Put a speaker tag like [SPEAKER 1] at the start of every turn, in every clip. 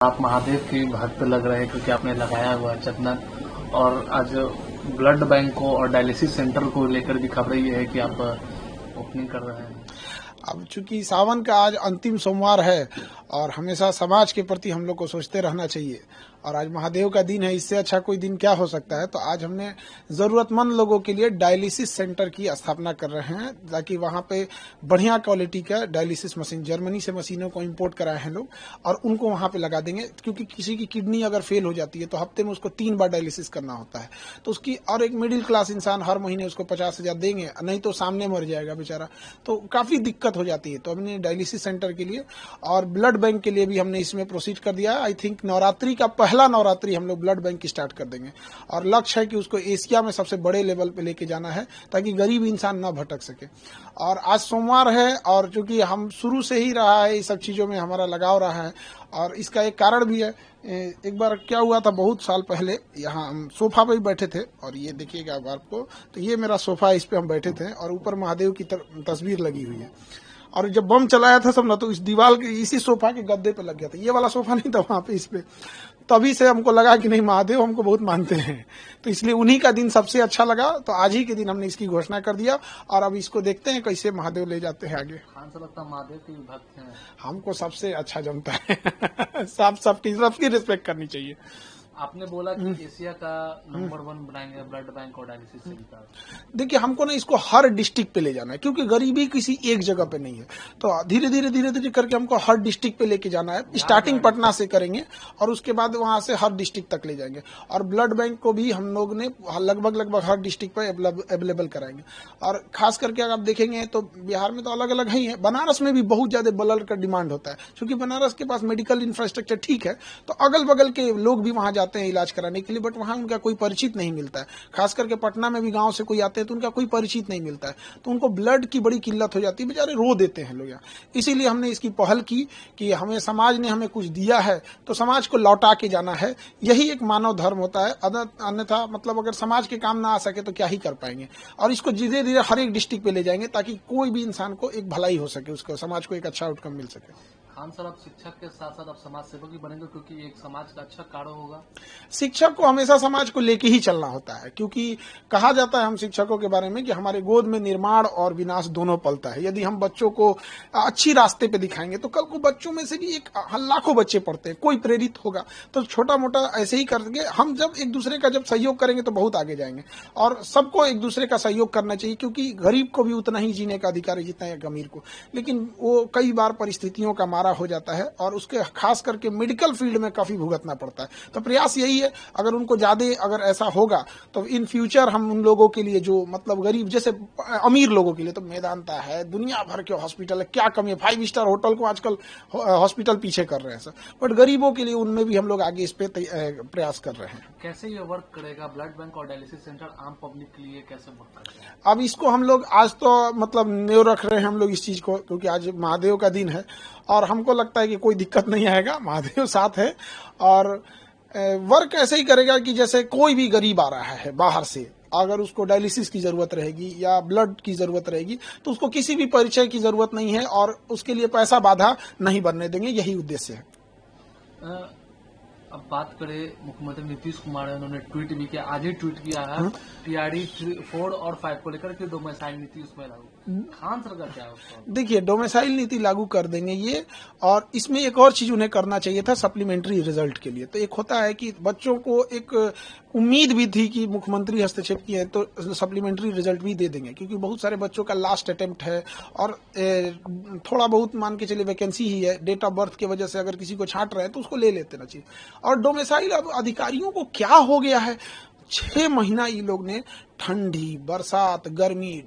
[SPEAKER 1] आप महादेव के भक्त लग रहे हैं क्योंकि आपने लगाया हुआ है चंदन। और आज ब्लड बैंक को और डायलिसिस सेंटर को लेकर भी खबर ये है कि आप ओपनिंग कर रहे हैं।
[SPEAKER 2] अब चूंकि सावन का आज अंतिम सोमवार है और हमेशा समाज के प्रति हम लोग को सोचते रहना चाहिए, और आज महादेव का दिन है, इससे अच्छा कोई दिन क्या हो सकता है। तो आज हमने जरूरतमंद लोगों के लिए डायलिसिस सेंटर की स्थापना कर रहे हैं, ताकि वहां पे बढ़िया क्वालिटी का डायलिसिस मशीन, जर्मनी से मशीनों को इंपोर्ट कराए हैं लोग, और उनको वहां पे लगा देंगे। क्योंकि किसी की किडनी अगर फेल हो जाती है तो हफ्ते में उसको 3 बार डायलिसिस करना होता है, तो उसकी, और एक मिडिल क्लास इंसान हर महीने उसको 50,000 देंगे, नहीं तो सामने मर जाएगा बेचारा, तो काफी दिक्कत हो जाती है। तो हमने डायलिसिस सेंटर के लिए और ब्लड बैंक के लिए भी हमने इसमें प्रोसीड कर दिया है। आई थिंक नवरात्रि का पहला नवरात्रि हम लोग ब्लड बैंक की स्टार्ट कर देंगे, और लक्ष्य है कि उसको एशिया में सबसे बड़े लेवल पे लेके जाना है, ताकि गरीब इंसान न भटक सके। और आज सोमवार है, और चूंकि हम शुरू से ही रहा है, इस सब चीजों में हमारा लगाव रहा है, और इसका एक कारण भी है। एक बार क्या हुआ था, बहुत साल पहले यहाँ हम सोफा पे ही बैठे थे, और ये देखिएगा अब आपको, तो ये मेरा सोफा, इस पे हम बैठे थे, और ऊपर महादेव की तस्वीर लगी हुई है। और जब बम चलाया था सब ना, तो इस दीवार के इसी सोफा के गद्दे पे लग गया था। ये वाला सोफा नहीं था वहां पे, इस पे। तभी से हमको लगा कि नहीं, महादेव हमको बहुत मानते हैं, तो इसलिए उन्हीं का दिन सबसे अच्छा लगा। तो आज ही के दिन हमने इसकी घोषणा कर दिया, और अब इसको देखते हैं कैसे महादेव ले जाते हैं आगे।
[SPEAKER 1] खान साहब लगता महादेव के भक्त हैं।
[SPEAKER 2] हमको सबसे अच्छा जमता है सबकी रिस्पेक्ट करनी चाहिए।
[SPEAKER 1] आपने बोला कि एशिया का नंबर 1 बनाएंगे ब्लड बैंक और डायलिसिस सेंटर।
[SPEAKER 2] देखिए, हमको ना इसको हर डिस्ट्रिक्ट पे ले जाना है, क्योंकि गरीबी किसी एक जगह पे नहीं है। तो धीरे धीरे करके हमको हर डिस्ट्रिक्ट पे लेके जाना है। स्टार्टिंग पटना से करेंगे, और उसके बाद वहां से हर डिस्ट्रिक्ट तक ले जाएंगे। और ब्लड बैंक को भी हम लोग ने लगभग हर डिस्ट्रिक्ट पे अवेलेबल कराएंगे। और खास करके अगर आप देखेंगे तो बिहार में तो अलग अलग ही है, बनारस में भी बहुत ज्यादा ब्लड का डिमांड होता है, क्योंकि बनारस के पास मेडिकल इंफ्रास्ट्रक्चर ठीक है, तो अगल बगल के लोग भी वहां जाते हैं इलाज कराने के लिए, बट वहां उनका कोई परिचित नहीं मिलता है। खास करके पटना में भी गांव से कोई आते हैं तो उनका कोई परिचित नहीं मिलता है, तो उनको ब्लड की बड़ी किल्लत हो जाती है, बेचारे रो देते हैं लोग यहाँ। इसीलिए हमने इसकी पहल की कि हमें समाज ने हमें कुछ दिया है, तो समाज को लौटा के जाना है। यही एक मानव धर्म होता है। अन्यथा मतलब अगर समाज के काम ना आ सके तो क्या ही कर पाएंगे। और इसको धीरे धीरे हर एक डिस्ट्रिक्ट पे ले जाएंगे, ताकि कोई भी इंसान को एक भलाई हो सके, उसको समाज को एक अच्छा आउटकम मिल सके।
[SPEAKER 1] खान साहब, आप शिक्षक के साथ साथ आप समाज सेवक भी बनेंगे, क्योंकि एक समाज का अच्छा कार्य होगा।
[SPEAKER 2] शिक्षक को हमेशा समाज को लेके ही चलना होता है, क्योंकि कहा जाता है हम शिक्षकों के बारे में कि हमारे गोद में निर्माण और विनाश दोनों पलता है। यदि हम बच्चों को अच्छी रास्ते पे दिखाएंगे तो कल को बच्चों में से भी एक लाखों बच्चे पढ़ते हैं, कोई प्रेरित होगा। तो छोटा मोटा ऐसे ही करके हम जब एक दूसरे का जब सहयोग करेंगे तो बहुत आगे जाएंगे। और सबको एक दूसरे का सहयोग करना चाहिए, क्योंकि गरीब को भी उतना ही जीने का अधिकार है जितना एक अमीर को, लेकिन वो कई बार परिस्थितियों का मारा हो जाता है, और उसके खास करके मेडिकल फील्ड में काफी भुगतना पड़ता है। तो प्रयास यही है, अगर उनको ज्यादा अगर ऐसा होगा तो इन फ्यूचर हम उन लोगों के लिए, जो मतलब गरीब, जैसे अमीर लोगों के लिए तो मेदांता है, दुनिया भर के हॉस्पिटल है, क्या कमी है, 5 स्टार होटल को आजकल हॉस्पिटल पीछे कर रहे हैं सर, बट गरीबों के लिए उनमें भी हम लोग आगे इस पे प्रयास कर रहे हैं।
[SPEAKER 1] कैसे ये वर्क करेगा ब्लड बैंक और डायलिसिस सेंटर आम पब्लिक के लिए, कैसे वर्क करेगा?
[SPEAKER 2] अब इसको हम लोग आज तो मतलब न्यू रख रहे हैं हम लोग इस चीज को, क्योंकि आज महादेव का दिन है, और हमको लगता है कि कोई दिक्कत नहीं आएगा, महादेव साथ है। और वर्क ऐसे ही करेगा कि जैसे कोई भी गरीब आ रहा है बाहर से, अगर उसको डायलिसिस की जरूरत रहेगी या ब्लड की जरूरत रहेगी, तो उसको किसी भी परिचय की जरूरत नहीं है, और उसके लिए पैसा बाधा नहीं बनने देंगे, यही उद्देश्य है।
[SPEAKER 1] अब बात करें, मुख्यमंत्री नीतीश कुमार है, उन्होंने ट्वीट भी किया, आज ही ट्वीट किया है, टीआरडी 4 और 5 को लेकर के डोमिसाइल नीति उसमें लागू। खान सर का क्या है उसका? देखिए,
[SPEAKER 2] डोमिसाइल नीति लागू कर देंगे ये, और इसमें एक और चीज उन्हें करना चाहिए था सप्लीमेंट्री रिजल्ट के लिए। तो एक होता है कि बच्चों को एक उम्मीद भी थी कि मुख्यमंत्री हस्तक्षेप किए तो सप्लीमेंट्री रिजल्ट भी दे देंगे, क्योंकि बहुत सारे बच्चों का लास्ट अटेम्प्ट है, और थोड़ा बहुत मान के चलिए वैकेंसी ही है, डेट ऑफ बर्थ की वजह से अगर किसी को छांट रहे हैं तो उसको ले लेते ना चाहिए। और डोमिसाइल, अब अधिकारियों को क्या हो गया है, 6 महीना ये लोग ने ठंडी, बरसात, गर्मी,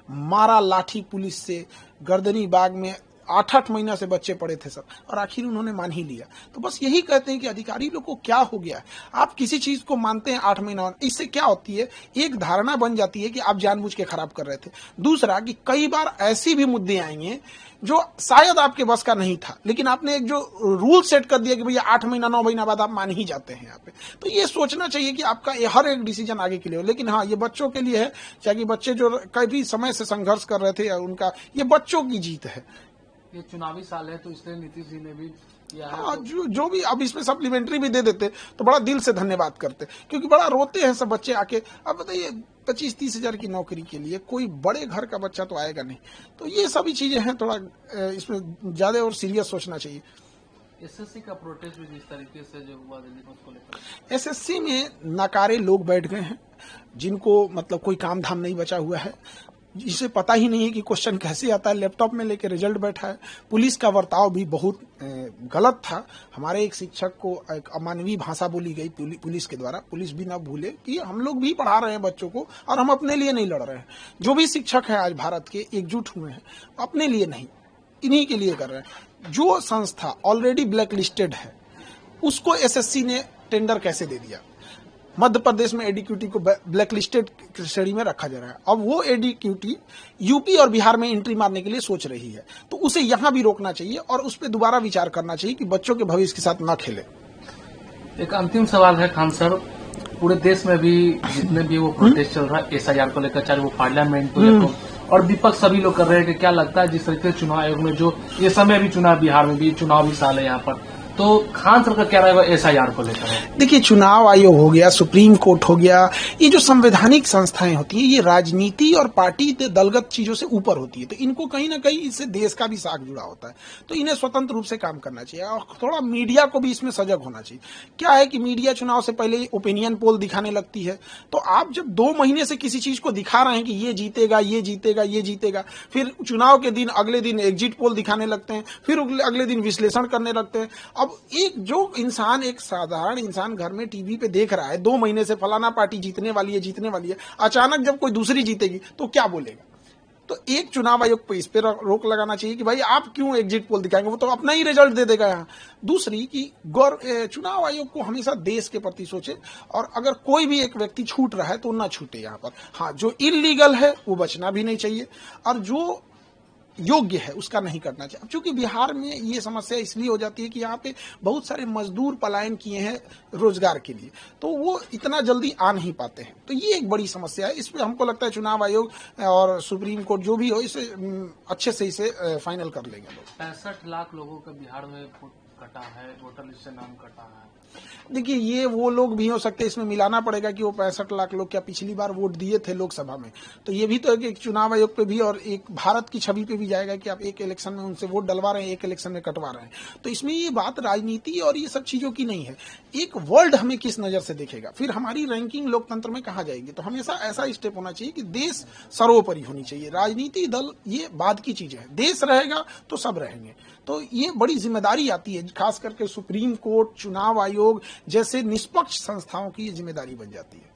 [SPEAKER 2] मारा लाठी पुलिस से, गर्दनी बाग में 8-8 महीना से बच्चे पड़े थे सर, और आखिर उन्होंने मान ही लिया। तो बस यही कहते हैं कि अधिकारी लोग को क्या हो गया है, आप किसी चीज को मानते हैं 8 महीना, इससे क्या होती है, एक धारणा बन जाती है कि आप जानबूझ के खराब कर रहे थे। दूसरा कि कई बार ऐसी भी मुद्दे आएंगे जो शायद आपके बस का नहीं था, लेकिन आपने एक जो रूल सेट कर दिया कि भैया 8 महीना 9 महीना बाद आप मान ही जाते हैं यहाँ पे। तो ये सोचना चाहिए कि आपका ये हर एक डिसीजन आगे के लिए हो। लेकिन हाँ, ये बच्चों के लिए है, चाहे बच्चे जो कई समय से संघर्ष कर रहे थे, उनका ये बच्चों की जीत है।
[SPEAKER 1] ये चुनावी साल है, तो इसलिए नीतीश जी ने भी किया है।
[SPEAKER 2] हाँ, जो भी अब इसमें सप्लीमेंट्री भी दे देते तो बड़ा दिल से धन्यवाद करते, क्योंकि बड़ा रोते हैं सब बच्चे आके। अब बताइए 25-30 हजार की नौकरी के लिए कोई बड़े घर का बच्चा तो आएगा नहीं। तो ये सभी चीजें हैं, थोड़ा इसमें ज्यादा और सीरियस सोचना चाहिए।
[SPEAKER 1] एसएससी का प्रोटेस्ट भी जिस तरीके से जो हुआ दिल्ली में, उसको लेकर
[SPEAKER 2] एसएससी में नाकारे लोग बैठ गए हैं, जिनको मतलब कोई काम धाम नहीं बचा हुआ है, जिसे पता ही नहीं है कि क्वेश्चन कैसे आता है, लैपटॉप में लेके रिजल्ट बैठा है। पुलिस का बर्ताव भी बहुत गलत था। हमारे एक शिक्षक को एक अमानवीय भाषा बोली गई पुलिस के द्वारा। पुलिस भी ना भूले कि हम लोग भी पढ़ा रहे हैं बच्चों को, और हम अपने लिए नहीं लड़ रहे हैं। जो भी शिक्षक है आज भारत के एकजुट हुए हैं, अपने लिए नहीं, इन्हीं के लिए कर रहे हैं। जो संस्था ऑलरेडी ब्लैक लिस्टेड है, उसको एसएससी ने टेंडर कैसे दे दिया? मध्य प्रदेश में एडीक्यूटी को ब्लैक लिस्टेड श्रेणी में रखा जा रहा है। अब वो एडीक्यूटी यूपी और बिहार में एंट्री मारने के लिए सोच रही है, तो उसे यहां भी रोकना चाहिए और उस पर दोबारा विचार करना चाहिए कि बच्चों के भविष्य के साथ न खेले।
[SPEAKER 1] एक अंतिम सवाल है खान सर, पूरे देश में भी जितने भी वो प्रोटेस्ट चल रहा है एसआईआर को लेकर, चाहे वो पार्लियामेंट को लेकर, और विपक्ष सभी लोग कर रहे हैं कि क्या लगता है जिस तरीके से चुनाव आयोग में जो ये समय भी चुनाव, बिहार में भी चुनाव भी साल है यहाँ पर, तो खान सर का क्या रहेगा एसआईआर को लेकर?
[SPEAKER 2] देखिए, चुनाव आयोग हो गया, सुप्रीम कोर्ट हो गया, ये जो संवैधानिक संस्थाएं होती हैं, ये राजनीति और पार्टी दलगत चीजों से ऊपर होती है। तो इनको कहीं ना कहीं इससे देश का भी साख जुड़ा होता है, तो इन्हें स्वतंत्र रूप से काम करना चाहिए। और थोड़ा मीडिया को भी इसमें सजग होना चाहिए। क्या है कि मीडिया चुनाव से पहले ओपिनियन पोल दिखाने लगती है, तो आप जब 2 महीने से किसी चीज को दिखा रहे हैं कि ये जीतेगा, ये जीतेगा, ये जीतेगा, फिर चुनाव के दिन अगले दिन एग्जिट पोल दिखाने लगते हैं, फिर अगले दिन विश्लेषण करने लगते हैं। अब एक जो इंसान, एक साधारण इंसान घर में टीवी पे देख रहा है 2 महीने से फलाना पार्टी जीतने वाली है, जीतने वाली है, अचानक जब कोई दूसरी जीतेगी तो क्या बोलेगा? तो एक चुनाव आयोग पे इस पे रोक लगाना चाहिए कि भाई आप क्यों एग्जिट पोल दिखाएंगे, वो तो अपना ही रिजल्ट दे देगा यहाँ। दूसरी कि चुनाव आयोग को हमेशा देश के प्रति सोचे, और अगर कोई भी एक व्यक्ति छूट रहा है तो ना छूटे यहाँ पर। हाँ, जो इलीगल है वो बचना भी नहीं चाहिए, और जो योग्य है उसका नहीं करना चाहिए। अब चूंकि बिहार में ये समस्या इसलिए हो जाती है कि यहाँ पे बहुत सारे मजदूर पलायन किए हैं रोजगार के लिए, तो वो इतना जल्दी आ नहीं पाते हैं, तो ये एक बड़ी समस्या है। इस पे हमको लगता है चुनाव आयोग और सुप्रीम कोर्ट जो भी हो, इसे अच्छे से इसे फाइनल कर लेंगे लोग।
[SPEAKER 1] 65 लाख लोगों का बिहार में कटा है, वोटर लिस्ट से नाम कटा है।
[SPEAKER 2] देखिए, ये वो लोग भी हो सकते हैं, इसमें मिलाना पड़ेगा कि वो 65 लाख लोग क्या पिछली बार वोट दिए थे लोकसभा में, तो ये भी तो एक चुनाव आयोग पे भी और एक भारत की छवि पे भी जाएगा कि आप एक इलेक्शन में उनसे वोट डलवा रहे हैं, एक इलेक्शन में कटवा रहे हैं। तो इसमें ये बात राजनीति और ये सब चीजों की नहीं है, एक वर्ल्ड हमें किस नजर से देखेगा, फिर हमारी रैंकिंग लोकतंत्र में कहाँ जाएगी। तो हमेशा ऐसा स्टेप होना चाहिए कि देश सर्वोपरि होनी चाहिए, राजनीति दल ये बाद की चीजें है, देश रहेगा तो सब रहेंगे। तो ये बड़ी जिम्मेदारी आती है, खास करके सुप्रीम कोर्ट, चुनाव आयोग जैसे निष्पक्ष संस्थाओं की ये जिम्मेदारी बन जाती है।